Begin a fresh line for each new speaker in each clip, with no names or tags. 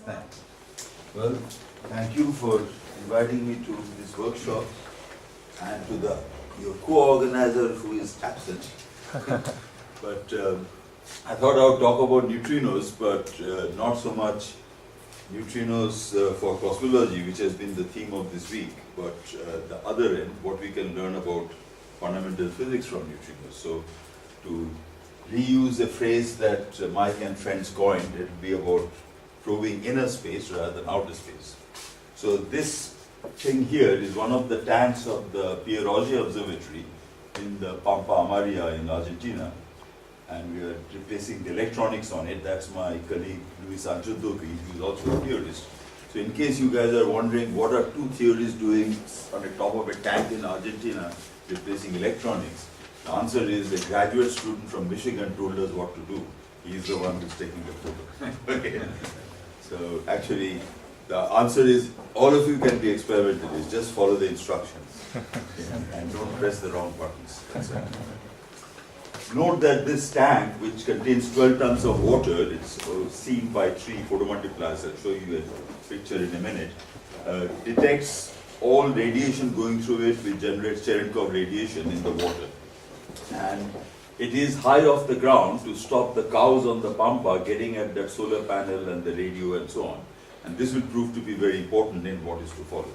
Thanks. Well, thank you for inviting me to this workshop and to your co-organizer who is absent. But I thought I would talk about neutrinos, but not so much neutrinos for cosmology, which has been the theme of this week, but the other end, what we can learn about fundamental physics from neutrinos. So to reuse a phrase that Mike and friends coined, it will be about probing inner space rather than outer space. So this thing here is one of the tanks of the Pierogi Observatory in the Pampa Amaria in Argentina, and we are replacing the electronics on it. That's my colleague Luis Anchodopi, who is also a theorist. So in case you guys are wondering what are two theorists doing on the top of a tank in Argentina replacing electronics, the answer is a graduate student from Michigan told us what to do. He's the one who's taking the photo. Okay. So actually, the answer is all of you can be experimentalists. Just follow the instructions and don't press the wrong buttons. That's it. Note that this tank, which contains 12 tons of water, it's seen by 3 photomultipliers. I'll show you a picture in a minute. Detects all radiation going through it, which generates Cherenkov radiation in the water. And it is high off the ground to stop the cows on the Pampa getting at that solar panel and the radio and so on. And this will prove to be very important in what is to follow.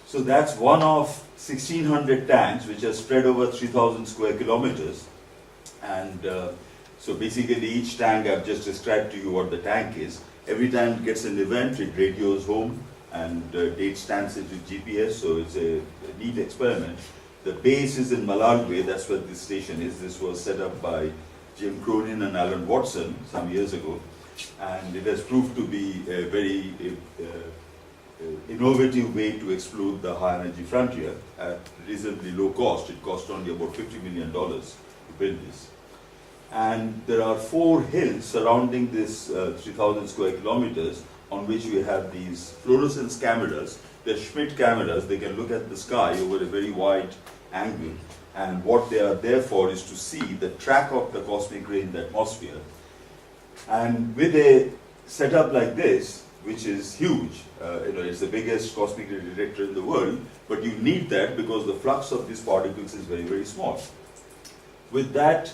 So that's one of 1,600 tanks which are spread over 3,000 square kilometers. And so basically each tank, I've just described to you what the tank is. Every time it gets an event, it radios home and date stamps it with GPS. So it's a neat experiment. The base is in Malargüe, that's where this station is. This was set up by Jim Cronin and Alan Watson some years ago. And it has proved to be a very innovative way to explore the high energy frontier at reasonably low cost. It cost only about $50 million to build this. And there are 4 hills surrounding this 3,000 square kilometers on which we have these fluorescence cameras. They're Schmidt cameras. They can look at the sky over a very wide angle. And what they are there for is to see the track of the cosmic ray in the atmosphere. And with a setup like this, which is huge, it's the biggest cosmic ray detector in the world, but you need that because the flux of these particles is very, very small. With that,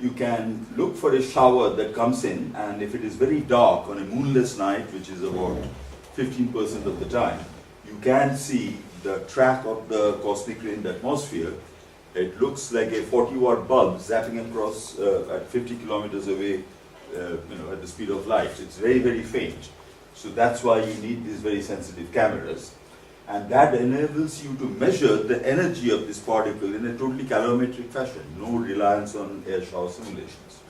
you can look for a shower that comes in, and if it is very dark on a moonless night, which is about 15% of the time, you can see the track of the cosmic ray in the atmosphere. It looks like a 40-watt bulb zapping across at 50 kilometers away, at the speed of light. It's very, very faint. So that's why you need these very sensitive cameras. And that enables you to measure the energy of this particle in a totally calorimetric fashion, no reliance on air shower simulations.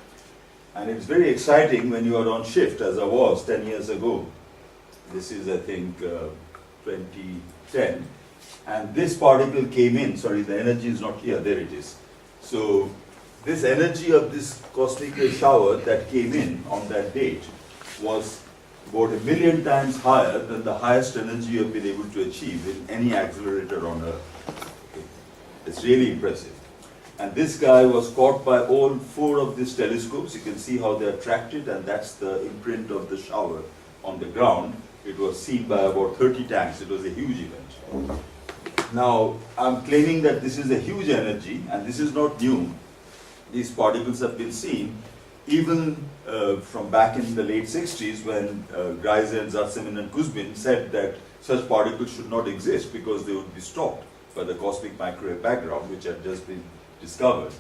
And it's very exciting when you are on shift, as I was 10 years ago. This is, I think, 2010. And this particle came in, sorry, the energy is not here, there it is. So this energy of this cosmic ray shower that came in on that date was about 1 million times higher than the highest energy you have been able to achieve in any accelerator on Earth. Okay. It's really impressive. And this guy was caught by all 4 of these telescopes. You can see how they are attracted, and that's the imprint of the shower on the ground. It was seen by about 30 tanks. It was a huge event. Now, I'm claiming that this is a huge energy, and this is not new. These particles have been seen even from back in the late 60s when Greiser and Zatsemin and Kuzmin said that such particles should not exist because they would be stopped by the cosmic microwave background, which had just been discovered.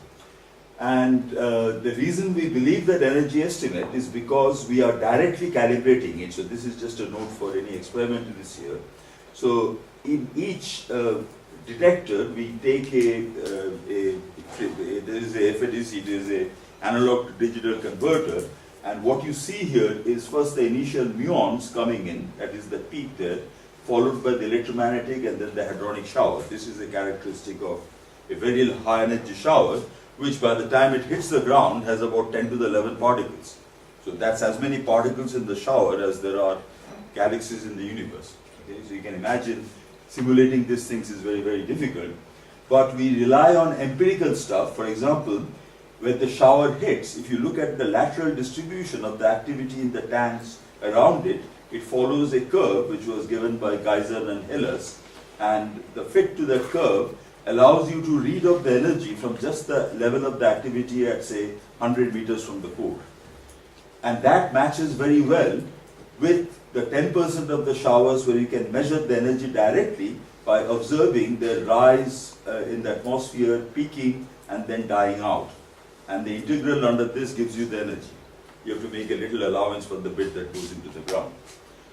And the reason we believe that energy estimate is because we are directly calibrating it. So this is just a note for any experimentalist here. So in each detector, we take there is a FADC, there is a analog to digital converter, and what you see here is first the initial muons coming in, that is the peak there, followed by the electromagnetic and then the hadronic shower. This is a characteristic of a very high energy shower, which by the time it hits the ground has about 10 to the 11 particles. So that's as many particles in the shower as there are galaxies in the universe. Okay? So you can imagine simulating these things is very, very difficult. But we rely on empirical stuff. For example, when the shower hits, if you look at the lateral distribution of the activity in the tanks around it, it follows a curve which was given by Geiser and Hillers, and the fit to that curve allows you to read off the energy from just the level of the activity at, say, 100 meters from the core. And that matches very well with the 10% of the showers where you can measure the energy directly by observing the rise in the atmosphere, peaking and then dying out. And the integral under this gives you the energy. You have to make a little allowance for the bit that goes into the ground.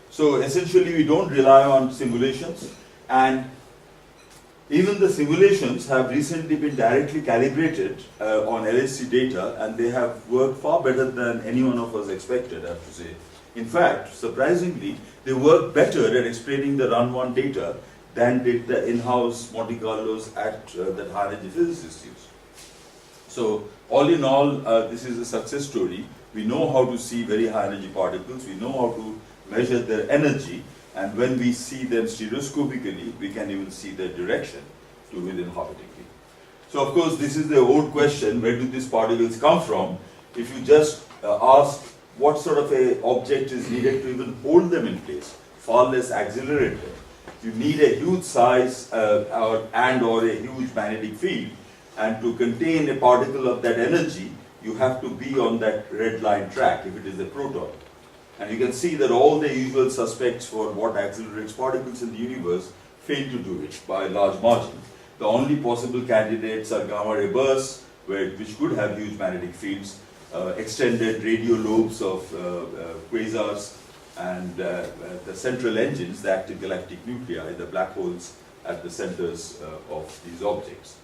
So essentially we don't rely on simulations, and even the simulations have recently been directly calibrated on LHC data, and they have worked far better than any one of us expected, I have to say. In fact, surprisingly, they work better at explaining the run one data than did the in-house Monte Carlos that high energy physicists use. So all in all, this is a success story. We know how to see very high energy particles, we know how to measure their energy, and when we see them stereoscopically, we can even see their direction to within half a degree. So of course, this is the old question, where do these particles come from? If you just ask what sort of a object is needed to even hold them in place, far less accelerated. You need a huge size or a huge magnetic field, and to contain a particle of that energy, you have to be on that red line track if it is a proton. And you can see that all the usual suspects for what accelerates particles in the universe fail to do it by a large margin. The only possible candidates are gamma ray bursts, which could have huge magnetic fields, extended radio lobes of quasars, and the central engines, the active galactic nuclei, the black holes at the centers of these objects.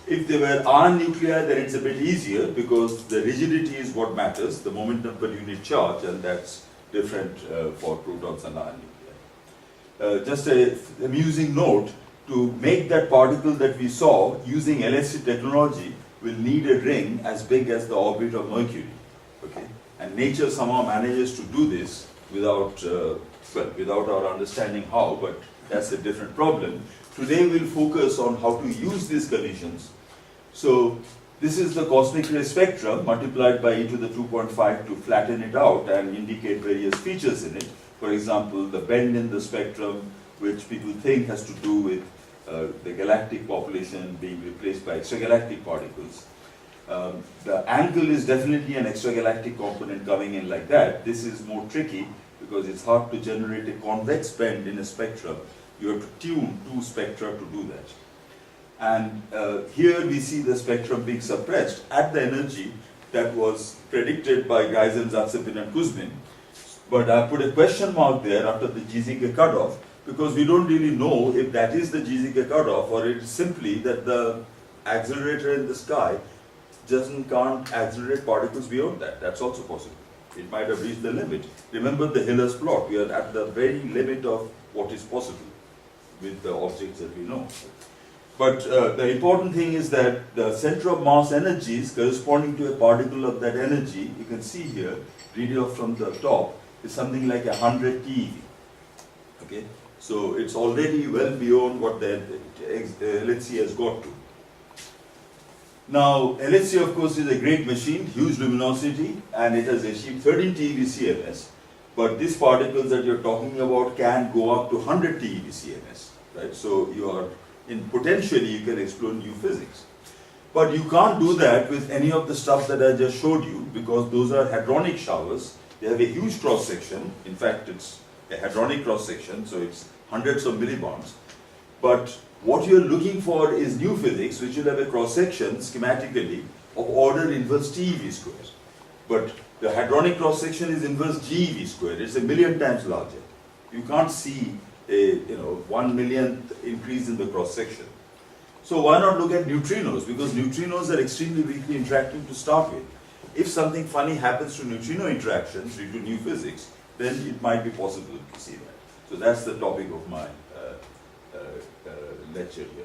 If they were ion nuclei, then it's a bit easier because the rigidity is what matters, the momentum per unit charge, and that's different for protons and ion nuclei. Just an amusing note, to make that particle that we saw using LHC technology will need a ring as big as the orbit of Mercury. Okay? And nature somehow manages to do this without our understanding how, but that's a different problem. Today we'll focus on how to use these conditions. So this is the cosmic ray spectrum multiplied by e to the 2.5 to flatten it out and indicate various features in it. For example, the bend in the spectrum, which people think has to do with the galactic population being replaced by extragalactic particles. The angle is definitely an extragalactic component coming in like that. This is more tricky because it's hard to generate a convex bend in a spectrum. You have to tune two spectra to do that. And here we see the spectrum being suppressed at the energy that was predicted by Geisen, Zatsepin and Kuzmin. But I put a question mark there after the GZK cutoff, because we don't really know if that is the GZK cutoff or it is simply that the accelerator in the sky can't accelerate particles beyond that. That's also possible. It might have reached the limit. Remember the Hiller's plot. We are at the very limit of what is possible with the objects that we know. But the important thing is that the center of mass energies corresponding to a particle of that energy, you can see here, read it off from the top, is something like 100 TeV. Okay? So it's already well beyond what the LHC has got to. Now, LHC of course is a great machine, huge luminosity, and it has achieved 13 TeV CMS. But these particles that you're talking about can go up to 100 TeV CMS, right? So you are potentially you can explore new physics. But you can't do that with any of the stuff that I just showed you, because those are hadronic showers. They have a huge cross section. In fact, it's a hadronic cross section, so it's hundreds of millibarns. But what you're looking for is new physics, which will have a cross section schematically of order inverse TeV square. But the hadronic cross section is inverse GeV square. It's 1,000,000 times larger. You can't see a 1/1,000,000th increase in the cross section. So why not look at neutrinos? Because neutrinos are extremely weakly interacting to start with. If something funny happens to neutrino interactions due to new physics, then it might be possible to see that. So that's the topic of my lecture here.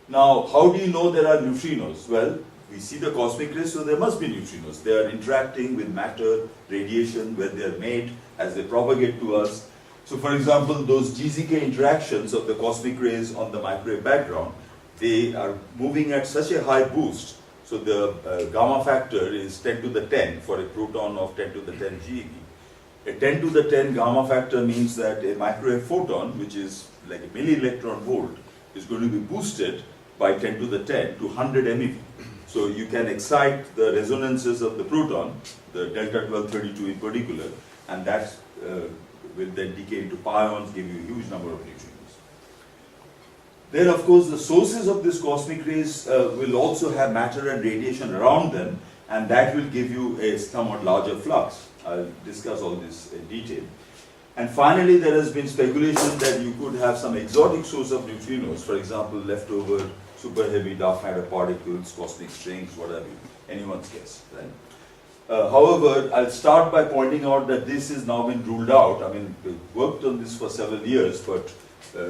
Now, how do you know there are neutrinos? Well, we see the cosmic rays, so there must be neutrinos. They are interacting with matter, radiation, where they are made, as they propagate to us. So for example, those GZK interactions of the cosmic rays on the microwave background, they are moving at such a high boost, So the gamma factor is 10 to the 10 for a proton of 10 to the 10 GeV. A 10 to the 10 gamma factor means that a microwave photon, which is like a milli-electron volt, is going to be boosted by 10 to the 10 to 100 MeV. So you can excite the resonances of the proton, the delta 1232 in particular, and that will then decay into pions, give you a huge number of neutrinos. Then, of course, the sources of these cosmic rays will also have matter and radiation around them, and that will give you a somewhat larger flux. I'll discuss all this in detail. And finally, there has been speculation that you could have some exotic source of neutrinos, for example, leftover super heavy dark matter particles, cosmic strings, whatever, anyone's guess, right? However, I'll start by pointing out that this has now been ruled out. I mean, we worked on this for several years, but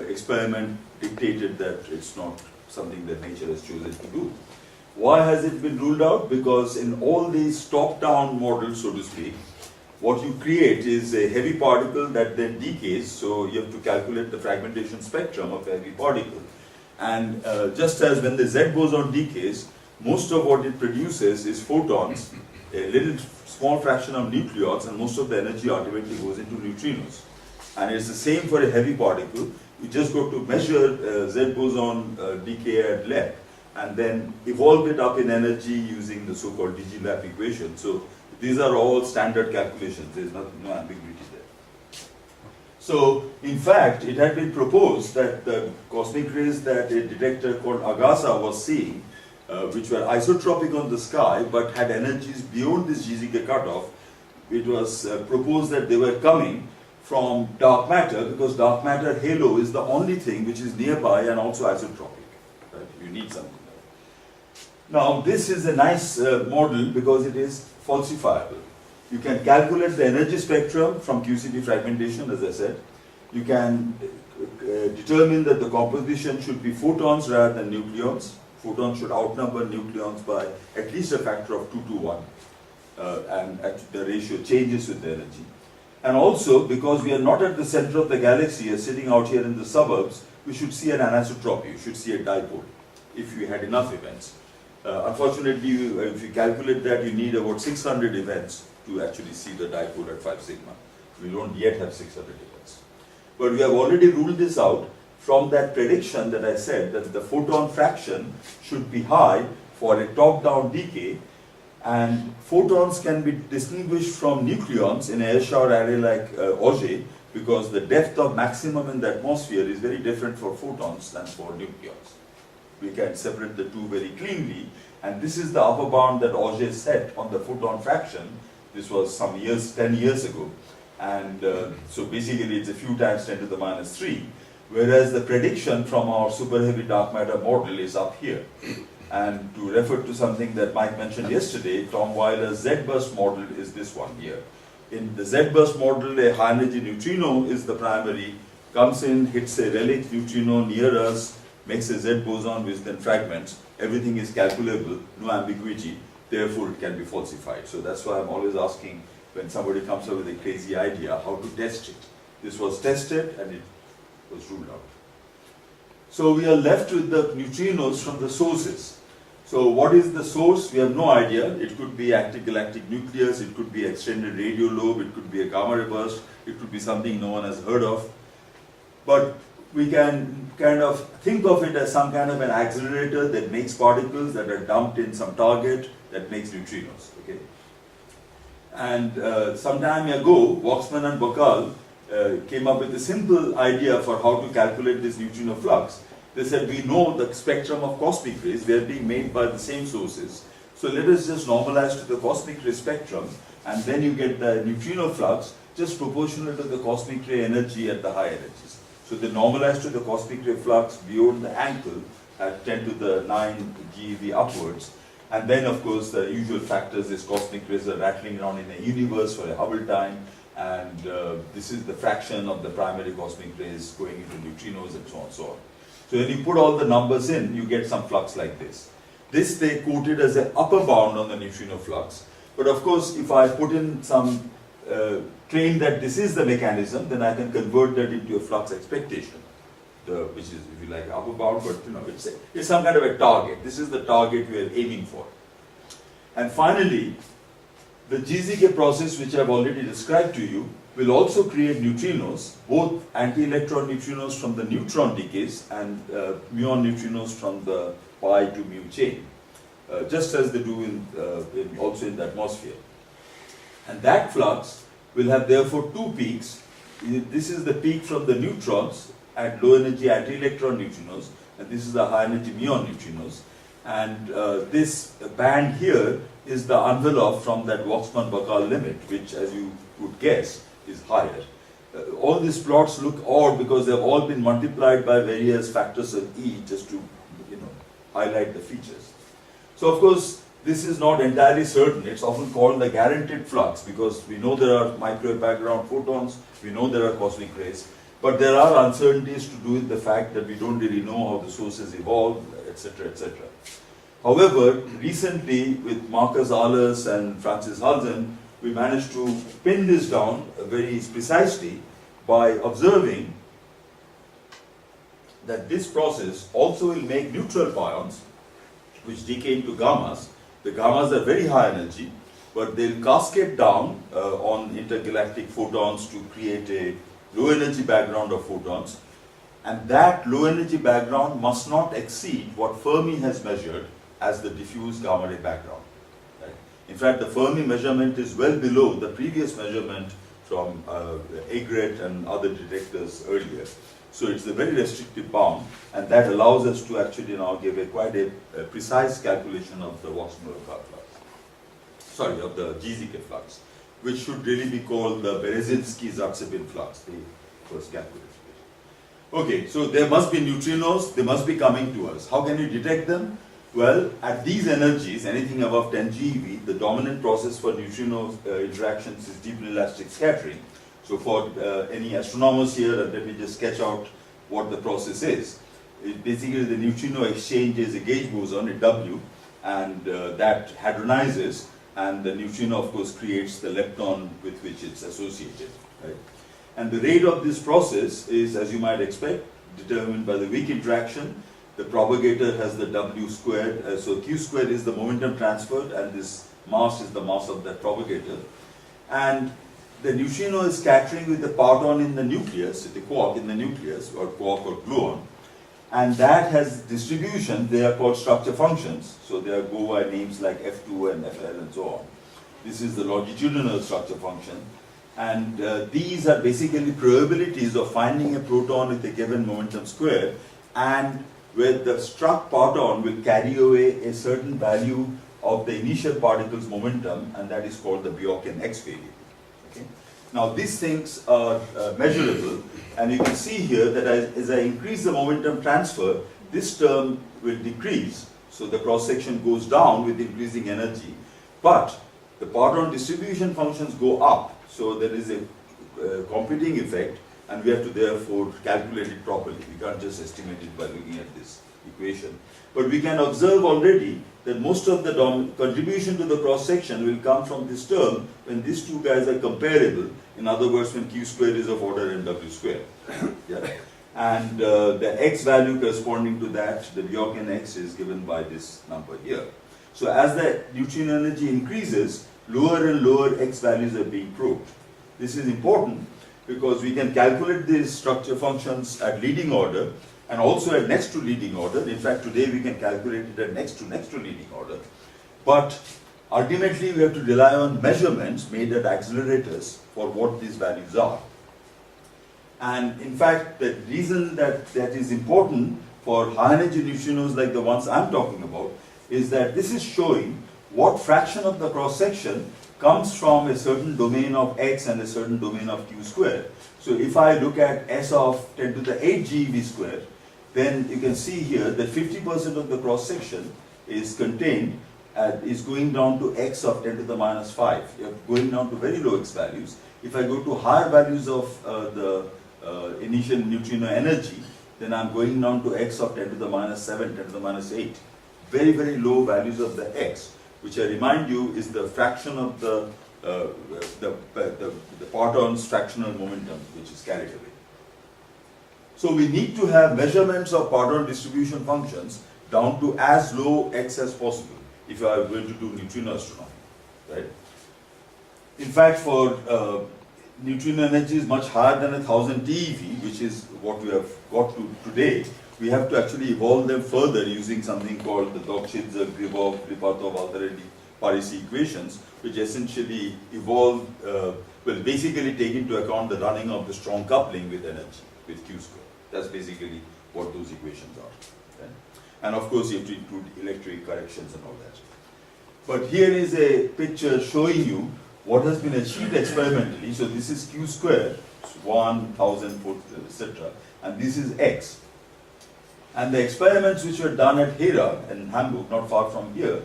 experiment dictated that it's not something that nature has chosen to do. Why has it been ruled out? Because in all these top-down models, so to speak, what you create is a heavy particle that then decays, so you have to calculate the fragmentation spectrum of a heavy particle. And just as when the Z boson decays, most of what it produces is photons, a little small fraction of nucleons, and most of the energy ultimately goes into neutrinos. And it's the same for a heavy particle. You just got to measure Z boson decay at LEP and then evolve it up in energy using the so-called DG-LAP equation. So these are all standard calculations. There's no ambiguity there. So in fact, it had been proposed that the cosmic rays that a detector called AGASA was seeing, which were isotropic on the sky but had energies beyond this GZK cutoff, it was proposed that they were coming from dark matter, because dark matter halo is the only thing which is nearby and also isotropic. Right? You need something. Now this is a nice model because it is falsifiable. You can calculate the energy spectrum from Qcd fragmentation, as I said. You can determine that the composition should be photons rather than nucleons. Photons should outnumber nucleons by at least a factor of 2 to 1. And the ratio changes with the energy. And also, because we are not at the center of the galaxy, sitting out here in the suburbs, we should see an anisotropy, you should see a dipole, if you had enough events. Unfortunately, if you calculate that, you need about 600 events to actually see the dipole at 5 sigma. We don't yet have 600 events. But we have already ruled this out from that prediction that I said, that the photon fraction should be high for a top-down decay, and photons can be distinguished from nucleons in an air shower array like Auger, because the depth of maximum in the atmosphere is very different for photons than for nucleons. We can separate the two very cleanly, and this is the upper bound that Auger set on the photon fraction. This was some years, 10 years ago, and so basically it's a few times 10 to the minus 3, whereas the prediction from our super heavy dark matter model is up here. And to refer to something that Mike mentioned yesterday, Tom Weiler's Z-burst model is this one here. In the Z-burst model, a high-energy neutrino is the primary, comes in, hits a relic neutrino near us, makes a Z boson which then fragments. Everything is calculable, no ambiguity, therefore it can be falsified. So that's why I'm always asking, when somebody comes up with a crazy idea, how to test it. This was tested and it was ruled out. So we are left with the neutrinos from the sources. So what is the source? We have no idea. It could be active galactic nucleus, it could be extended radio lobe, it could be a gamma ray burst, it could be something no one has heard of. But we can kind of think of it as some kind of an accelerator that makes particles that are dumped in some target that makes neutrinos. Okay? And some time ago, Waxman and Bacall came up with a simple idea for how to calculate this neutrino flux. They said, we know the spectrum of cosmic rays, they are being made by the same sources. So let us just normalize to the cosmic ray spectrum, and then you get the neutrino flux just proportional to the cosmic ray energy at the high energies. So they normalize to the cosmic ray flux beyond the ankle at 10 to the 9 GeV upwards. And then, of course, the usual factors is cosmic rays are rattling around in the universe for a Hubble time, and this is the fraction of the primary cosmic rays going into neutrinos and so on and so on. So when you put all the numbers in, you get some flux like this. This they quoted as an upper bound on the neutrino flux. But of course, if I put in some claim that this is the mechanism, then I can convert that into a flux expectation, which is, if you like, upper bound, but you know, it's some kind of a target. This is the target we are aiming for. And finally, the GZK process, which I've already described to you, will also create neutrinos, both anti-electron neutrinos from the neutron decays and muon neutrinos from the pi to mu chain, just as they do also in the atmosphere. And that flux will have therefore two peaks. This is the peak from the neutrons at low energy anti-electron neutrinos, and this is the high energy muon neutrinos. And this band here is the envelope from that Waxman-Bakal limit, which, as you would guess, is higher. All these plots look odd because they've all been multiplied by various factors of E just to, highlight the features. So, of course, this is not entirely certain. It's often called the guaranteed flux because we know there are microwave background photons, we know there are cosmic rays, but there are uncertainties to do with the fact that we don't really know how the sources evolve, etc., etc. However, recently with Marcus Ahlers and Francis Halzen, we managed to pin this down very precisely by observing that this process also will make neutral pions, which decay into gammas. The gammas are very high energy, but they'll cascade down on intergalactic photons to create a low energy background of photons. And that low energy background must not exceed what Fermi has measured as the diffuse gamma ray background. Right? In fact, the Fermi measurement is well below the previous measurement from Egret and other detectors earlier. So it's a very restrictive bound, and that allows us to actually now give quite a precise calculation of the Waxman-Bakal flux. Sorry, of the GZK flux, which should really be called the Berezinski-Zaksebin flux, the first calculation. Okay, so there must be neutrinos, they must be coming to us. How can you detect them? Well, at these energies, anything above 10 GeV, the dominant process for neutrino interactions is deep inelastic scattering. So for any astronomers here, let me just sketch out what the process is. Basically, the neutrino exchange is a gauge boson, a W, and that hadronizes, and the neutrino, of course, creates the lepton with which it's associated. Right? And the rate of this process is, as you might expect, determined by the weak interaction. The propagator has the W squared, so Q squared is the momentum transferred, and this mass is the mass of that propagator. And the neutrino is scattering with the parton in the nucleus, the quark in the nucleus, or quark or gluon. And that has distribution, they are called structure functions. So they go by names like F2 and FL and so on. This is the longitudinal structure function. And these are basically probabilities of finding a proton with a given momentum square, and where the struck parton will carry away a certain value of the initial particle's momentum, and that is called the Bjorken X variable. Okay? Now these things are measurable, and you can see here that as I increase the momentum transfer, this term will decrease, so the cross-section goes down with increasing energy, but the parton distribution functions go up, so there is a competing effect, and we have to therefore calculate it properly. We can't just estimate it by looking at this equation. But we can observe already that most of the contribution to the cross-section will come from this term when these two guys are comparable. In other words, when Q squared is of order NW squared. Yeah. And the X value corresponding to that, the Bjorken X, is given by this number here. So as the neutrino energy increases, lower and lower X values are being probed. This is important because we can calculate these structure functions at leading order and also at next to leading order. In fact, today we can calculate it at next to leading order. But ultimately we have to rely on measurements made at accelerators for what these values are. And in fact, the reason that is important for high energy neutrinos like the ones I'm talking about is that this is showing what fraction of the cross section comes from a certain domain of X and a certain domain of Q squared. So if I look at S of 10 to the 8 GeV squared, then you can see here that 50% of the cross section is contained, is going down to X of 10 to the minus 5. You're going down to very low X values. If I go to higher values of the initial neutrino energy, then I'm going down to X of 10 to the minus 7, 10 to the minus 8. Very, very low values of the X, which I remind you is the fraction of the parton's fractional momentum which is carried away. So we need to have measurements of parton distribution functions down to as low X as possible. if I were going to do neutrino astronomy, right? In fact, for neutrino energy is much higher than 1000 TeV, which is what we have got to today. We have to actually evolve them further using something called the Qcd, Gribov, Lipatov, Alderedi, Parisi equations, which essentially evolve, well, basically take into account the running of the strong coupling with energy, with Q square. That's basically what those equations are. Right? And of course, you have to include electric corrections and all that. But here is a picture showing you what has been achieved experimentally. So this is Q square, 1,000, etc. And this is X. And the experiments which were done at Hera in Hamburg, not far from here,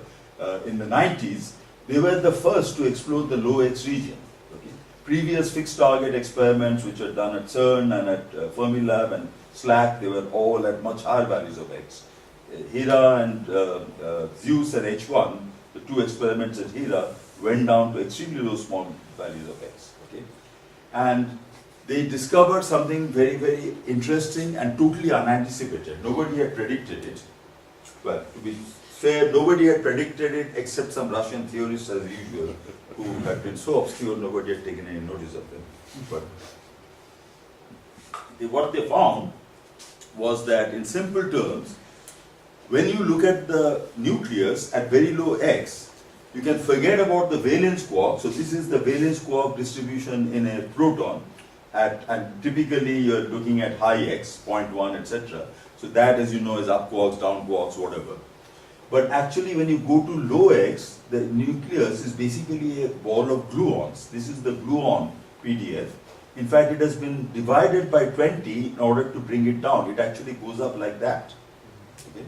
in the 90s, they were the first to explore the low X region. Okay? Previous fixed target experiments which were done at CERN and at Fermilab and SLAC, they were all at much higher values of X. Hera and Zeus and H1, the two experiments at Hera, went down to extremely low small values of X. Okay? And they discovered something very, very interesting and totally unanticipated. Nobody had predicted it. Well, to be fair, nobody had predicted it except some Russian theorists as usual, who had been so obscure nobody had taken any notice of them. But what they found was that in simple terms, when you look at the nucleus at very low X, you can forget about the valence quark. So this is the valence quark distribution in a proton. And typically you're looking at high X, 0.1, etc. So that, as you know, is up quarks, down quarks, whatever. But actually when you go to low X, the nucleus is basically a ball of gluons. This is the gluon PDF. In fact, it has been divided by 20 in order to bring it down. It actually goes up like that. Okay?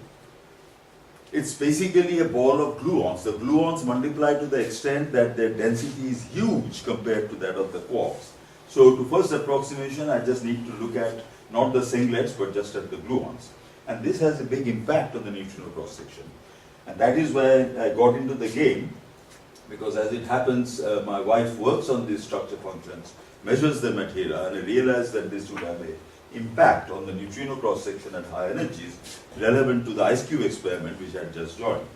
It's basically a ball of gluons. The gluons multiply to the extent that their density is huge compared to that of the quarks. So to first approximation, I just need to look at not the singlets, but just at the gluons. And this has a big impact on the neutrino cross-section. And that is why I got into the game, because as it happens, my wife works on these structure functions, measures them at Hera, and I realized that this would have an impact on the neutrino cross-section at high energies relevant to the IceCube experiment, which I had just joined.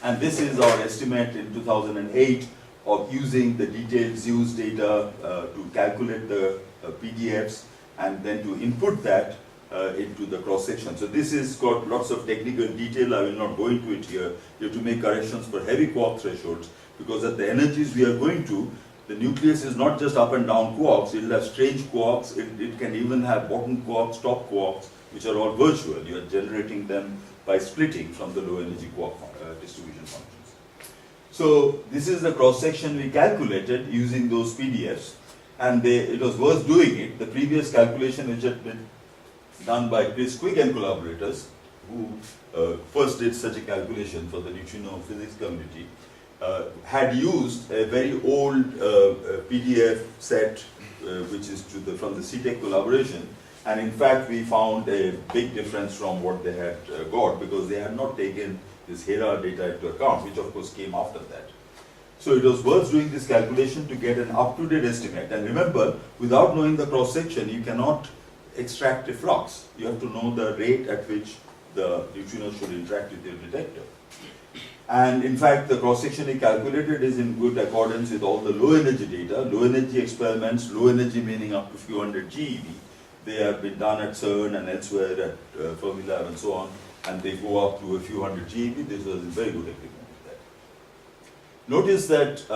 And this is our estimate in 2008 of using the detailed Zeus data to calculate the PDFs and then to input that into the cross-section. So this has got lots of technical detail. I will not go into it here. You have to make corrections for heavy quark thresholds, because at the energies we are going to, the nucleus is not just up and down quarks, it will have strange quarks, it can even have bottom quarks, top quarks, which are all virtual. You are generating them by splitting from the low energy quark distribution functions. So this is the cross-section we calculated using those PDFs, and it was worth doing it. The previous calculation which had been done by Chris Quick and collaborators, who first did such a calculation for the neutrino physics community, had used a very old PDF set which is from the CTEC collaboration, and in fact we found a big difference from what they had got, because they had not taken this Hera data into account, which of course came after that. So it was worth doing this calculation to get an up-to-date estimate. And remember, without knowing the cross-section, you cannot extract a flux. You have to know the rate at which the neutrino should interact with your detector. And in fact, the cross-section we calculated is in good accordance with all the low-energy data. Low-energy experiments, low-energy meaning up to a few hundred GeV, they have been done at CERN and elsewhere at Fermilab and so on, and they go up to a few hundred GeV. This was a very good agreement with that. Notice that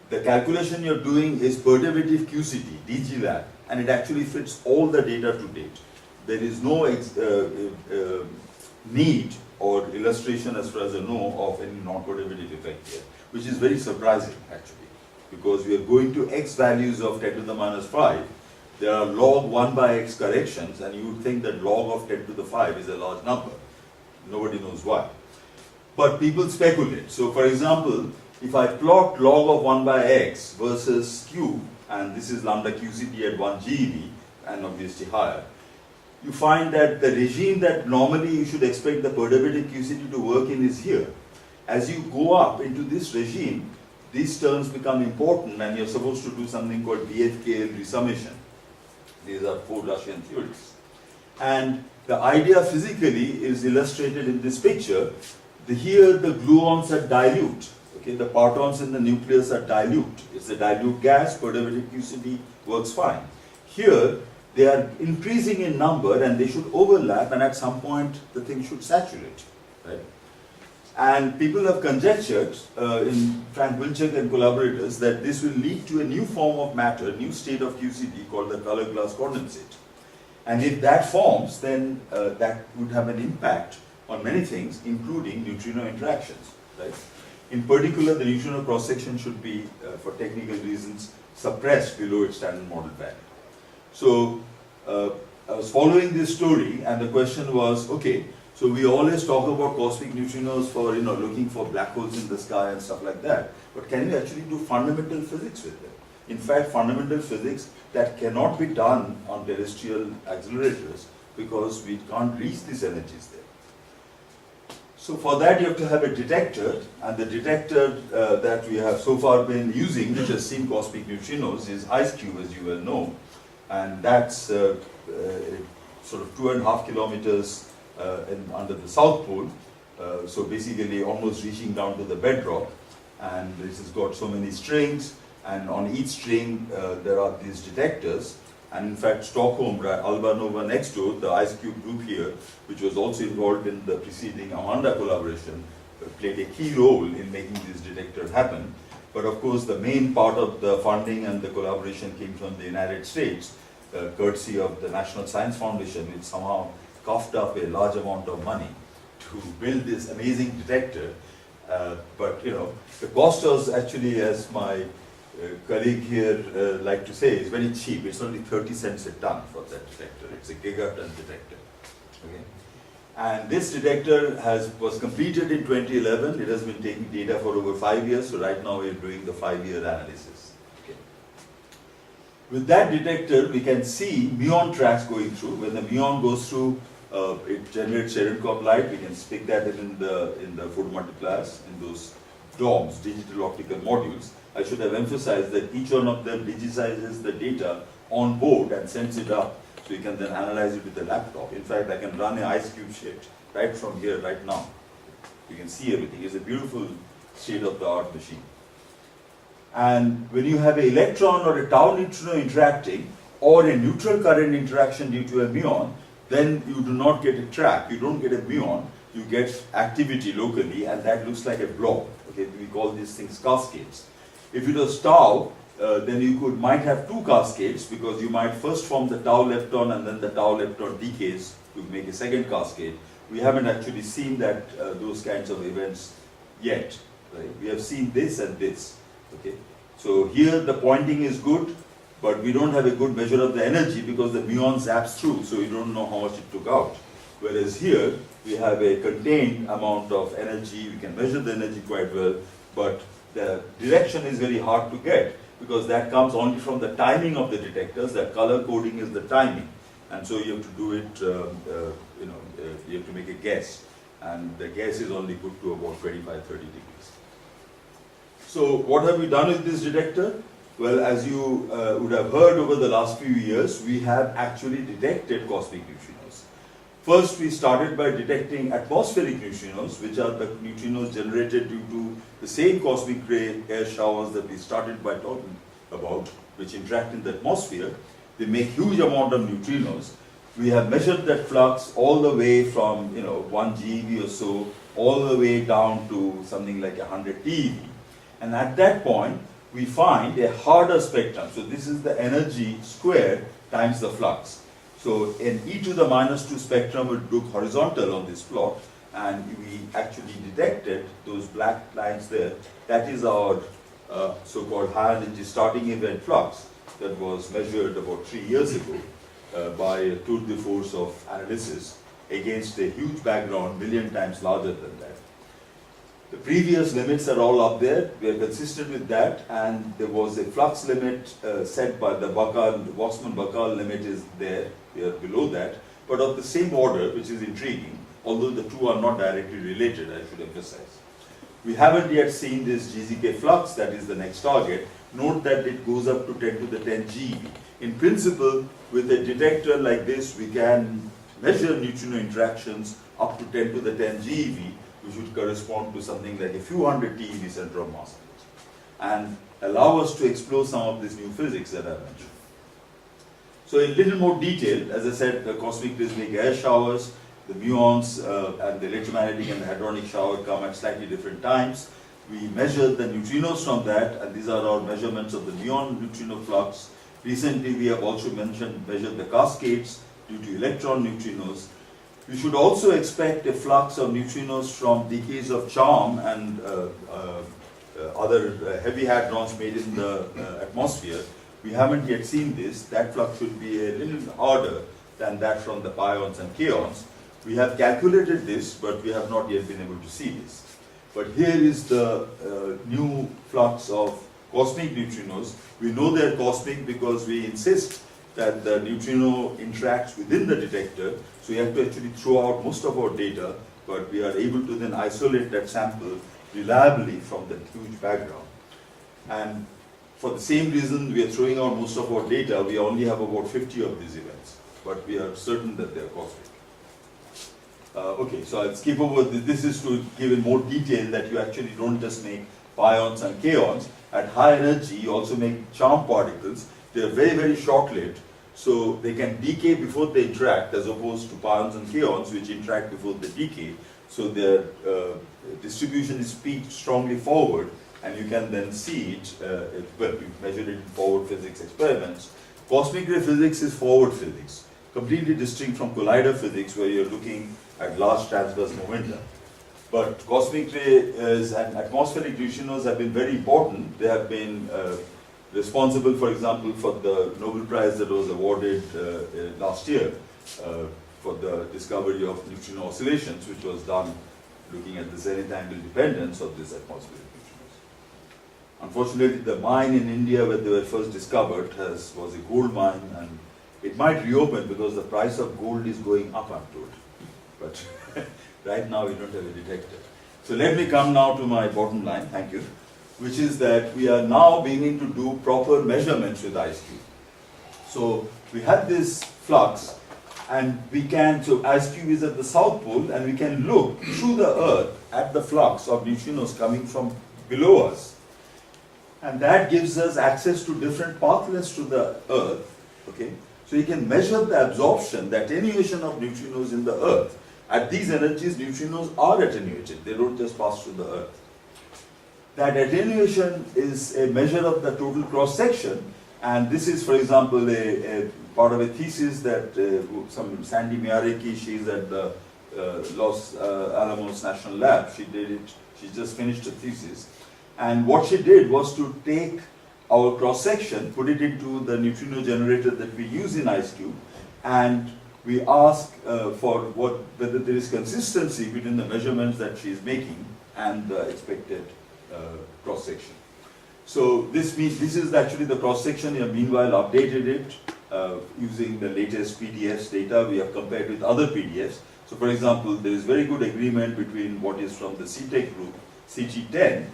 the calculation you're doing is perturbative QCD, DG lab, and it actually fits all the data to date. There is no need or illustration, as far as I know, of any non-perturbative effect here, which is very surprising actually, because we are going to x values of 10 to the minus 5. There are log 1 by x corrections, and you would think that log of 10 to the 5 is a large number. Nobody knows why. But people speculate. So for example, if I plot log of 1 by x versus q, and this is lambda QCD at 1 GeV, and obviously higher, you find that the regime that normally you should expect the perturbative QCD to work in is here. As you go up into this regime, these terms become important, and you're supposed to do something called BFKL resummation. These are 4 Russian theories. And the idea physically is illustrated in this picture, Here the gluons are dilute. Okay, the partons in the nucleus are dilute. It's a dilute gas, perturbative QCD works fine. Here they are increasing in number and they should overlap, and at some point the thing should saturate. Right? And people have conjectured in Frank Wilczek and collaborators that this will lead to a new form of matter, new state of QCD called the color glass condensate. And if that forms, then that would have an impact on many things, including neutrino interactions. Right? In particular, the neutrino cross-section should be, for technical reasons, suppressed below its standard model value. So I was following this story, and the question was, okay, so we always talk about cosmic neutrinos for, looking for black holes in the sky and stuff like that, but can we actually do fundamental physics with them? In fact, fundamental physics that cannot be done on terrestrial accelerators because we can't reach these energies there. So for that you have to have a detector, and the detector that we have so far been using, which has seen cosmic neutrinos, is IceCube, as you well know, and that's sort of 2.5 kilometers under the South Pole, so basically almost reaching down to the bedrock, and this has got so many strings, and on each string there are these detectors. And in fact, Stockholm, Alba Nova next door, the IceCube group here, which was also involved in the preceding Amanda collaboration, played a key role in making this detector happen. But of course, the main part of the funding and the collaboration came from the United States, courtesy of the National Science Foundation, which somehow coughed up a large amount of money to build this amazing detector. But the cost was actually, as my colleague here like to say, is very cheap. It's only 30 cents a ton for that detector. It's a gigaton detector. Okay? And this detector was completed in 2011. It has been taking data for over 5 years. So right now we're doing the 5-year analysis. Okay? With that detector, we can see muon tracks going through. When the muon goes through, it generates Cherenkov light. We can stick that in the photomultipliers, in those DOMs, digital optical modules. I should have emphasized that each one of them digitizes the data on board and sends it up, so you can then analyze it with the laptop. In fact, I can run an IceCube shift right from here, right now. You can see everything. It's a beautiful state-of-the-art machine. And when you have an electron or a tau neutrino interacting, or a neutral current interaction due to a muon, then you do not get a track. You don't get a muon. You get activity locally, and that looks like a blob. Okay, we call these things cascades. If it was tau, then you might have two cascades, because you might first form the tau lepton and then the tau lepton decays to make a second cascade. We haven't actually seen that those kinds of events yet. Right? We have seen this and this. Okay? So here the pointing is good, but we don't have a good measure of the energy because the muon zaps through, so you don't know how much it took out. Whereas here we have a contained amount of energy. We can measure the energy quite well, but the direction is very hard to get, because that comes only from the timing of the detectors. That color coding is the timing, and so you have to do it. You have to make a guess, and the guess is only put to about 25-30 degrees. So what have we done with this detector? Well, as you would have heard over the last few years, we have actually detected cosmic neutrinos. First, we started by detecting atmospheric neutrinos, which are the neutrinos generated due to the same cosmic ray air showers that we started by talking about, which interact in the atmosphere. They make huge amount of neutrinos. We have measured that flux all the way from 1 GeV or so, all the way down to something like 100 TeV. And at that point, we find a harder spectrum. So this is the energy squared times the flux. So an e to the -2 spectrum would look horizontal on this plot, and we actually detected those black lines there. That is our so-called high energy starting event flux that was measured about 3 years ago by a tour de force of analysis against a huge background, million times larger than that. The previous limits are all up there. We are consistent with that, and there was a flux limit set by the Waxman-Bakal limit is there. We are below that, but of the same order, which is intriguing, although the two are not directly related, I should emphasize. We haven't yet seen this GZK flux, that is the next target. Note that it goes up to 10 to the 10 GeV. In principle, with a detector like this, we can measure neutrino interactions up to 10 to the 10 GeV which would correspond to something like a few hundred TeV center of mass, and allow us to explore some of this new physics that I mentioned. So in little more detail, as I said, the cosmic prismatic air showers, the muons and the electromagnetic and the hadronic shower come at slightly different times. We measured the neutrinos from that, and these are our measurements of the muon neutrino flux. Recently, we have also measured the cascades due to electron neutrinos. We should also expect a flux of neutrinos from decays of charm and other heavy hadrons made in the atmosphere. We haven't yet seen this. That flux should be a little harder than that from the pions and kaons. We have calculated this, but we have not yet been able to see this. But here is the new flux of cosmic neutrinos. We know they're cosmic because we insist that the neutrino interacts within the detector. So we have to actually throw out most of our data, but we are able to then isolate that sample reliably from the huge background. And for the same reason we are throwing out most of our data, we only have about 50 of these events, but we are certain that they are cosmic. Okay, so I'll skip over this. This is to give in more detail that you actually don't just make pions and kaons. At high energy, you also make charm particles. They are very, very short-lived, so they can decay before they interact, as opposed to pions and kaons, which interact before they decay. So their distribution is peaked strongly forward, and you can then see it, well, we measured it in forward physics experiments. Cosmic ray physics is forward physics, completely distinct from collider physics, where you're looking at large transverse momentum. But cosmic rays and atmospheric neutrinos have been very important. They have been responsible, for example, for the Nobel Prize that was awarded last year for the discovery of neutrino oscillations, which was done looking at the zenith angle dependence of this atmospheric neutrinos. Unfortunately, the mine in India where they were first discovered was a gold mine, and it might reopen because the price of gold is going up, I'm told. But right now we don't have a detector. So let me come now to my bottom line, thank you, which is that we are now beginning to do proper measurements with IceCube. So we have this flux, and so IceCube is at the south pole, and we can look through the Earth at the flux of neutrinos coming from below us. And that gives us access to different path lengths to the Earth. Okay? So you can measure the absorption, the attenuation of neutrinos in the Earth. At these energies, neutrinos are attenuated. They don't just pass through the Earth. That attenuation is a measure of the total cross-section, and this is, for example, a part of a thesis that some Sandy Miareki, she's at the Los Alamos National Lab. She did it. She just finished a thesis, and what she did was to take our cross-section, put it into the neutrino generator that we use in IceCube, and we ask for whether there is consistency between the measurements that she is making and the expected cross-section. So this is actually the cross-section. We have meanwhile updated it using the latest PDFs data. We have compared with other PDFs. So for example, there is very good agreement between what is from the CTEC group, CT10.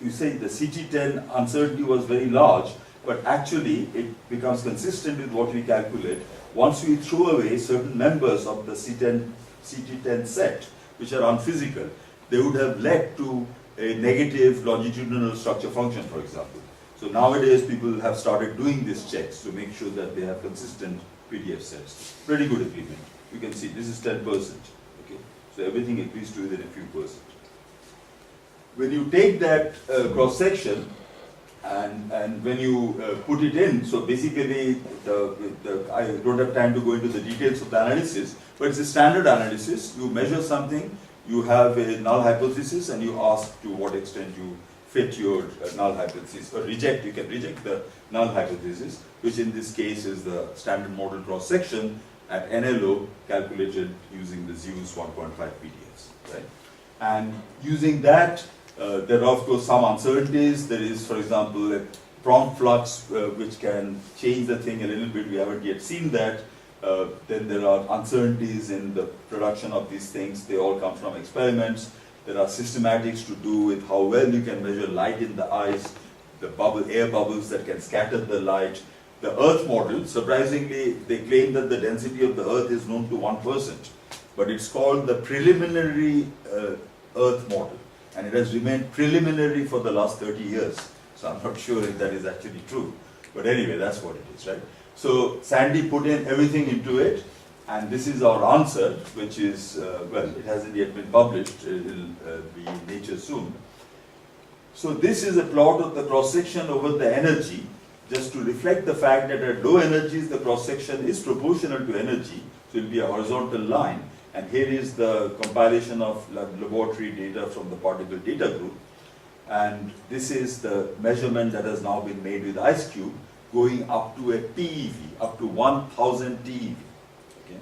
You say the CT10 uncertainty was very large, but actually it becomes consistent with what we calculate once we throw away certain members of the CT10 set, which are unphysical. They would have led to a negative longitudinal structure function, for example. So nowadays people have started doing these checks to make sure that they have consistent PDF sets. Pretty good agreement. You can see this is 10%. Okay? So everything agrees to within a few percent. When you take that cross-section and when you put it in, so basically I don't have time to go into the details of the analysis, but it's a standard analysis. You measure something, you have a null hypothesis, and you ask to what extent you fit your null hypothesis, or reject. You can reject the null hypothesis, which in this case is the standard model cross-section at NLO calculated using the Zeus 1.5 PDFs, right? And using that, there are of course some uncertainties. There is, for example, a prompt flux which can change the thing a little bit. We haven't yet seen that. Then there are uncertainties in the production of these things. They all come from experiments. There are systematics to do with how well you can measure light in the ice, the air bubbles that can scatter the light. The Earth model, surprisingly, they claim that the density of the Earth is known to 1%, but it's called the preliminary Earth model. And it has remained preliminary for the last 30 years. So I'm not sure if that is actually true. But anyway, that's what it is, right? So Sandy put in everything into it, and this is our answer, which is, well, it hasn't yet been published. It will be in Nature soon. So this is a plot of the cross-section over the energy, just to reflect the fact that at low energies, the cross-section is proportional to energy. So it will be a horizontal line. And here is the compilation of laboratory data from the particle data group. And this is the measurement that has now been made with IceCube, going up to a TeV, up to 1000 TeV. Okay?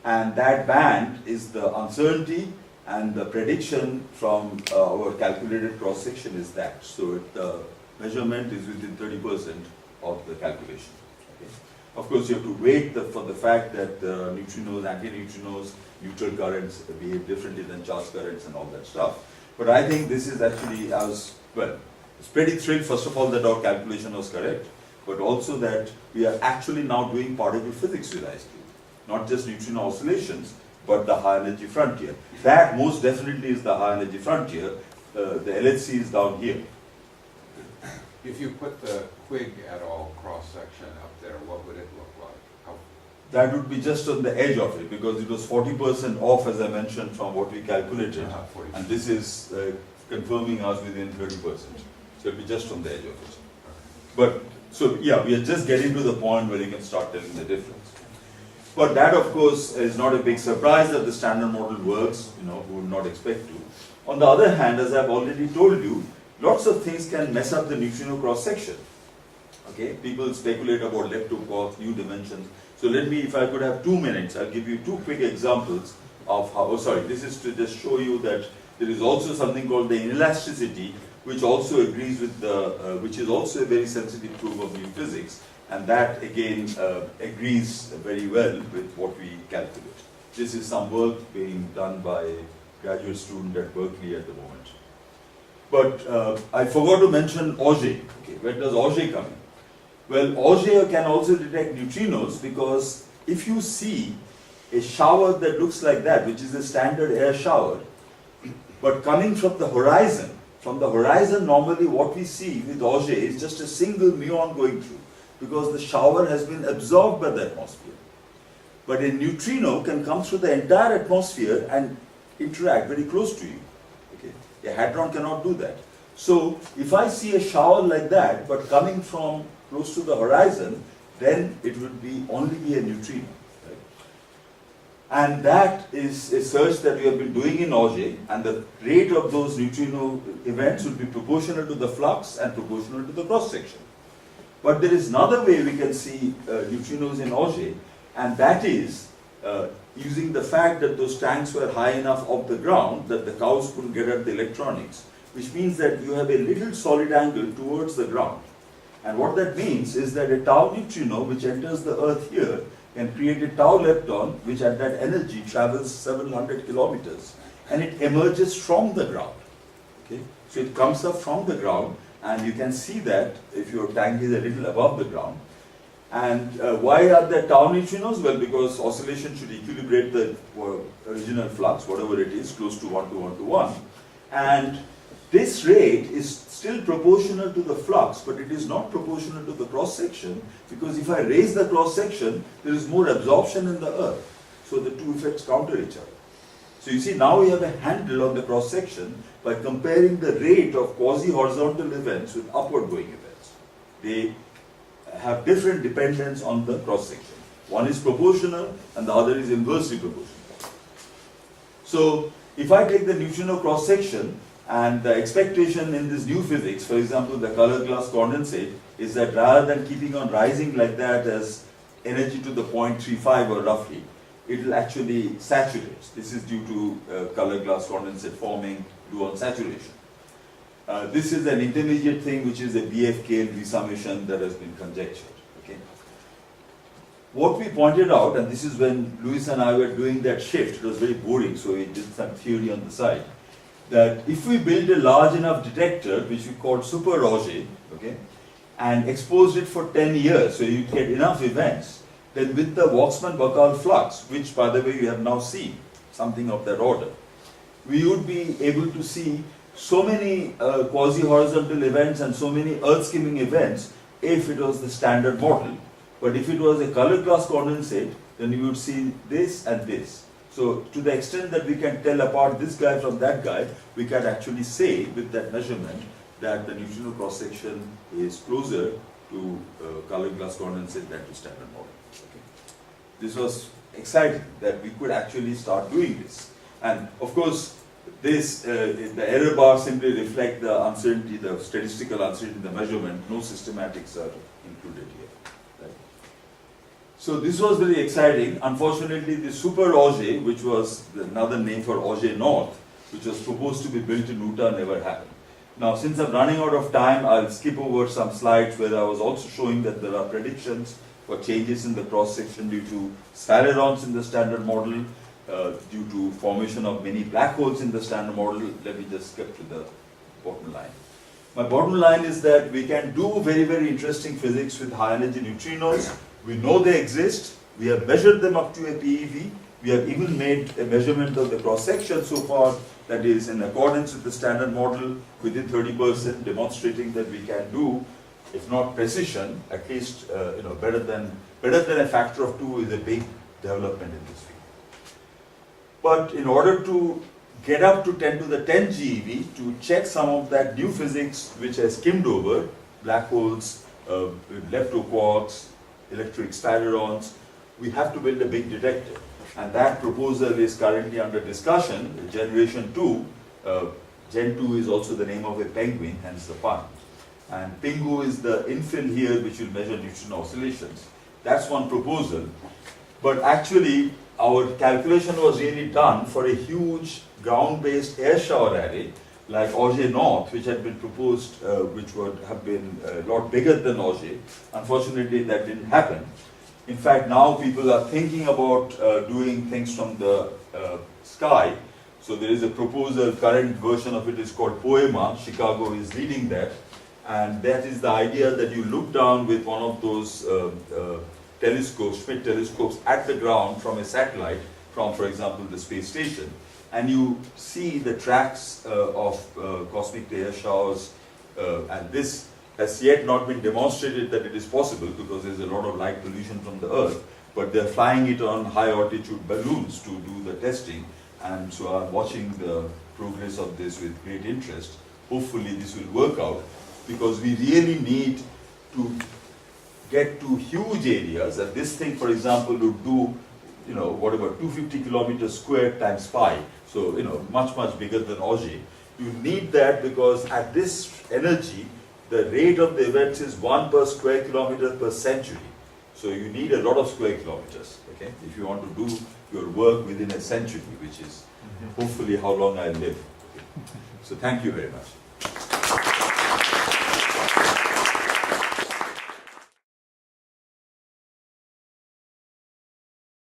And that band is the uncertainty, and the prediction from our calculated cross-section is that. So the measurement is within 30% of the calculation. Okay? Of course, you have to wait for the fact that neutrinos, antineutrinos, neutral currents behave differently than charged currents and all that stuff. But I think this is actually, I was pretty thrilled, first of all, that our calculation was correct, but also that we are actually now doing particle physics with IceCube. Not just neutrino oscillations, but the high energy frontier. That most definitely is the high energy frontier. The LHC is down here.
If you put the Quigg et al. Cross-section up there, what would it look like? How
That would be just on the edge of it, because it was 40% off, as I mentioned, from what we calculated.
40%.
And this is confirming us within 30%. So it'll be just on the edge of it. But, so yeah, we are just getting to the point where you can start telling the difference. But that, of course, is not a big surprise that the standard model works, who would not expect to. On the other hand, as I've already told you, lots of things can mess up the neutrino cross-section. Okay, people speculate about leptoquarks, new dimensions. So let me, if I could have 2 minutes, I'll give you 2 quick examples of how, this is to just show you that there is also something called the inelasticity, which also agrees with the, which is also a very sensitive proof of new physics. And that again agrees very well with what we calculate. This is some work being done by a graduate student at Berkeley at the moment. But I forgot to mention Auger. Okay, where does Auger come in? Well, Auger can also detect neutrinos, because if you see a shower that looks like that, which is a standard air shower, but coming from the horizon normally what we see with Auger is just a single muon going through, because the shower has been absorbed by the atmosphere. But a neutrino can come through the entire atmosphere and interact very close to you. Okay? A hadron cannot do that. So if I see a shower like that, but coming from close to the horizon, then it would be only be a neutrino. Right? And that is a search that we have been doing in Auger, and the rate of those neutrino events would be proportional to the flux and proportional to the cross-section. But there is another way we can see neutrinos in Auger, and that is using the fact that those tanks were high enough off the ground that the cows couldn't get at the electronics, which means that you have a little solid angle towards the ground. And what that means is that a tau neutrino which enters the earth here can create a tau lepton which at that energy travels several hundred kilometers, and it emerges from the ground. Okay? So it comes up from the ground, and you can see that if your tank is a little above the ground. And why are there tau neutrinos? Well, because oscillation should equilibrate the original flux, whatever it is, close to 1 to 1 to 1. And this rate is still proportional to the flux, but it is not proportional to the cross-section, because if I raise the cross-section, there is more absorption in the earth. So the two effects counter each other. So you see, now we have a handle on the cross-section by comparing the rate of quasi-horizontal events with upward-going events. They have different dependence on the cross-section. One is proportional and the other is inversely proportional. So if I take the neutrino cross-section, and the expectation in this new physics, for example, the color glass condensate, is that rather than keeping on rising like that as energy to the 0.35 or roughly, it will actually saturate. This is due to color glass condensate forming gluon saturation. This is an intermediate thing, which is a BFK resummation that has been conjectured. Okay. What we pointed out, and this is when Louis and I were doing that shift, it was very boring, so we did some theory on the side, that if we build a large enough detector, which we called Super Auger, okay, and exposed it for 10 years, so you get enough events, then with the Waxman-Bacall flux, which by the way you have now seen, something of that order, we would be able to see so many quasi-horizontal events and so many earth-skimming events if it was the standard model. But if it was a color class condensate, then you would see this and this. So to the extent that we can tell apart this guy from that guy, we can actually say with that measurement that the neutrino cross-section is closer to color glass condensate than to standard model. Okay. This was exciting that we could actually start doing this. And of course, this, the error bars simply reflect the uncertainty, the statistical uncertainty in the measurement. No systematics are included here. Right? So this was very exciting. Unfortunately, the Super Auger, which was another name for Auger North, which was proposed to be built in Utah, never happened. Now, since I'm running out of time, I'll skip over some slides where I was also showing that there are predictions for changes in the cross-section due to sphalerons in the standard model, due to formation of many black holes in the standard model. Let me just skip to the bottom line. My bottom line is that we can do very, very interesting physics with high-energy neutrinos. We know they exist. We have measured them up to a PeV. We have even made a measurement of the cross-section so far that is in accordance with the standard model within 30%, demonstrating that we can do, if not precision, at least better than a factor of 2 is a big development in this field. But in order to get up to 10 to the 10 GeV, to check some of that new physics which I skimmed over, black holes, leptoquarks, electric sphalerons, we have to build a big detector. And that proposal is currently under discussion, generation 2. Gen 2 is also the name of a penguin, hence the pun. And Pingu is the infill here which will measure neutrino oscillations. That's one proposal. But actually, our calculation was really done for a huge ground-based air shower array like Auger North, which had been proposed, which would have been a lot bigger than Auger. Unfortunately, that didn't happen. In fact, now people are thinking about doing things from the sky. So there is a proposal, current version of it is called Poema. Chicago is leading that. And that is the idea that you look down with one of those telescopes, Schmidt telescopes, at the ground from a satellite, from, for example, the space station. And you see the tracks of cosmic air showers. And this has yet not been demonstrated that it is possible because there's a lot of light pollution from the Earth, but they're flying it on high altitude balloons to do the testing, and so I'm watching the progress of this with great interest. Hopefully this will work out, because we really need to get to huge areas, and this thing, for example, would do, 250 kilometers squared times pi, so, much, much bigger than Auger. You need that because at this energy, the rate of the events is 1 per square kilometer per century. So you need a lot of square kilometers, okay, if you want to do your work within a century, which is hopefully how long I live. Okay. So thank you very much.